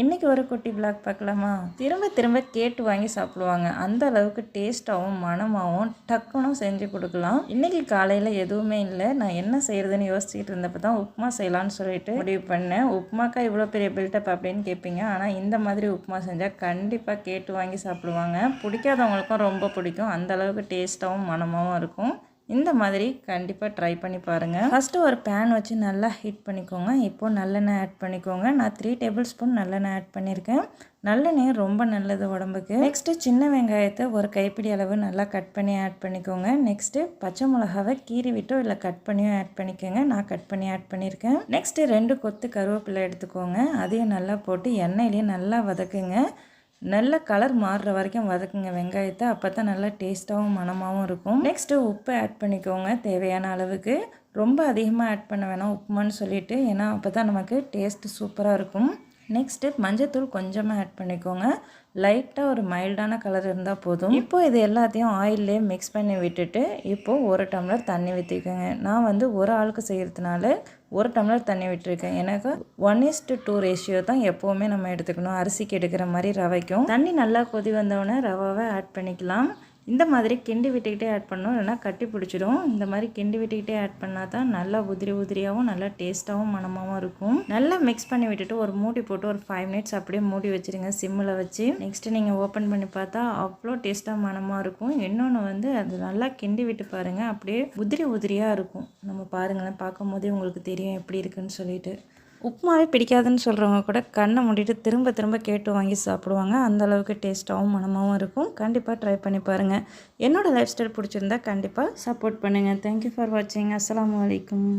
இன்றைக்கி ஒரு குட்டி விளாக் பார்க்கலாமா? திரும்ப திரும்ப கேட்டு வாங்கி சாப்பிடுவாங்க. அந்த அளவுக்கு டேஸ்ட்டாகவும் மணமாகவும் டக்குன்னு செஞ்சு கொடுக்கலாம். இன்றைக்கி காலையில் எதுவுமே இல்லை. நான் என்ன செய்கிறதுன்னு யோசிச்சுட்டு இருந்தப்போ தான் உப்புமா செய்யலான்னு சொல்லிட்டு முடிவு பண்ணேன். உப்புமாக்கா இவ்வளோ பெரிய பில்டப் அப்படின்னு கேட்பீங்க. ஆனால் இந்த மாதிரி உப்புமா செஞ்சால் கண்டிப்பாக கேட்டு வாங்கி சாப்பிடுவாங்க. பிடிக்காதவங்களுக்கும் ரொம்ப பிடிக்கும். அந்த அளவுக்கு டேஸ்ட்டாகவும் மணமாகவும் இருக்கும். இந்த மாதிரி கண்டிப்பாக ட்ரை பண்ணி பாருங்கள். ஃபஸ்ட்டு ஒரு பேன் வச்சு நல்லா ஹீட் பண்ணிக்கோங்க. இப்போது நல்லெண்ணெய் ஆட் பண்ணிக்கோங்க. நான் 3 டேபிள் ஸ்பூன் நல்லெண்ணெய் ஆட் பண்ணியிருக்கேன். நல்லெண்ணெய் ரொம்ப நல்லது உடம்புக்கு. நெக்ஸ்ட்டு சின்ன வெங்காயத்தை ஒரு கைப்பிடி அளவு நல்லா கட் பண்ணி ஆட் பண்ணிக்கோங்க. நெக்ஸ்ட்டு பச்சை மிளகாவை கீறி விட்டோ இல்லை கட் பண்ணியும் ஆட் பண்ணிக்கோங்க. நான் கட் பண்ணி ஆட் பண்ணியிருக்கேன். நெக்ஸ்ட்டு 2 கொத்து கருவேப்பிலை எடுத்துக்கோங்க. அதையும் நல்லா போட்டு எண்ணெயிலையும் நல்லா வதக்குங்க. நல்ல கலர் மாறுற வரைக்கும் வதக்குங்க வெங்காயத்தை. அப்போ தான் நல்லா டேஸ்ட்டாகவும் மணமாகவும் இருக்கும். நெக்ஸ்ட்டு உப்பு ஆட் பண்ணிக்கோங்க தேவையான அளவுக்கு. ரொம்ப அதிகமாக ஆட் பண்ண வேணாம் உப்புமான்னு சொல்லிவிட்டு, ஏன்னா அப்போ தான் நமக்கு டேஸ்ட்டு சூப்பராக இருக்கும். நெக்ஸ்ட்டு மஞ்சத்தூள் கொஞ்சமாக ஆட் பண்ணிக்கோங்க. லைட்டாக ஒரு மைல்டான கலர் இருந்தால் போதும். இப்போது இது எல்லாத்தையும் ஆயிலே மிக்ஸ் பண்ணி விட்டுட்டு இப்போது 1 டம்ளர் தண்ணி ஊற்றிக்கோங்க. நான் வந்து ஒரு ஆளுக்கு செய்கிறதுனால 1 டம்ளர் தண்ணி விட்டுருக்கேன். எனக்கு 1:2 ரேஷியோ தான் எப்போவுமே நம்ம எடுத்துக்கணும். அரிசிக்கு எடுக்கிற மாதிரி ரவைக்கும். தண்ணி நல்லா கொதி வந்தோடனே ரவாவை ஆட் பண்ணிக்கலாம். இந்த மாதிரி கிண்டி விட்டுக்கிட்டே ஆட் பண்ணணும், இல்லைனா கட்டி பிடிச்சிடும். இந்த மாதிரி கிண்டி விட்டுக்கிட்டே ஆட் பண்ணால் தான் நல்லா உதிரியாகவும் நல்லா டேஸ்ட்டாகவும் மணமாகவும் இருக்கும். நல்லா மிக்ஸ் பண்ணி விட்டுட்டு ஒரு மூடி போட்டு ஒரு 5 மினிட்ஸ் அப்படியே மூடி வச்சுருங்க சிம்மில் வச்சு. நெக்ஸ்ட்டு நீங்கள் ஓப்பன் பண்ணி பார்த்தா அவ்வளோ டேஸ்ட்டாக மணமாக இருக்கும். இன்னொன்று வந்து அது நல்லா கிண்டி விட்டு பாருங்கள், அப்படியே உதிரியாக இருக்கும். நம்ம பாருங்களேன், பார்க்கும் போதே உங்களுக்கு தெரியும் எப்படி இருக்குன்னு சொல்லிட்டு. உப்புமாவே பிடிக்காதுன்னு சொல்கிறவங்க கூட கண்ணை மூடிட்டு திரும்ப திரும்ப கேட்டு வாங்கி சாப்பிடுவாங்க. அந்தளவுக்கு டேஸ்ட்டாகவும் மணமாகவும் இருக்கும். கண்டிப்பாக ட்ரை பண்ணி பாருங்கள். என்னோடய லைஃப் ஸ்டைல் பிடிச்சிருந்தா கண்டிப்பாக சப்போர்ட் பண்ணுங்கள். தேங்க்யூ ஃபார் வாட்சிங். அஸ்ஸலாமு அலைக்கும்.